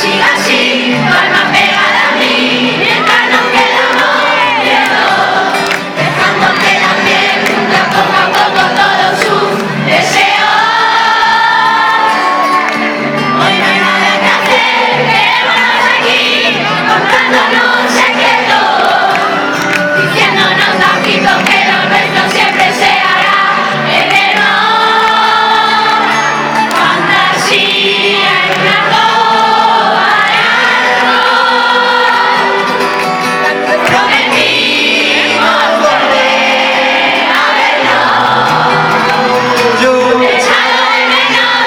siga así, duerma pegada a mí, mientras nos quedamos quietos, dejando que la piel nunca ponga a poco todos sus deseos. Hoy no hay nada que hacer, quedémonos aquí, contándonos secretos, diciéndonos bajitos que lo nuestro siempre se hará eterno. Fantasía en una alcoba de algo, prometimos volver a vernos. He echado de menos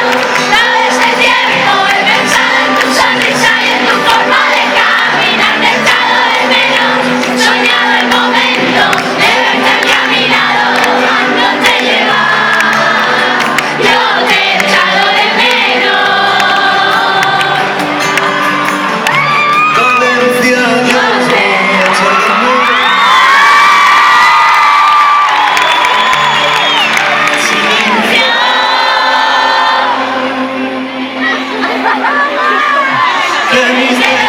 todo este tiempo, he pensado en tu sonrisa y en tu forma de caminar. Te he echado de menos, he soñado el momento de verte aquí a mi lado cuando te llevas. Yo te he echado de menos. Silencio.